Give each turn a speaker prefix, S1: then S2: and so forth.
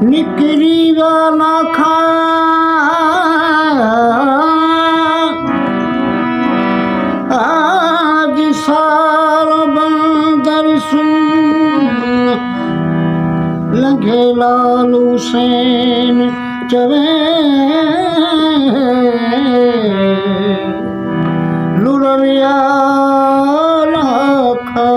S1: निकरी वाला खा आज साल बंदर सुन लंघे लाल हुसैन चवे लुड़विया लाखा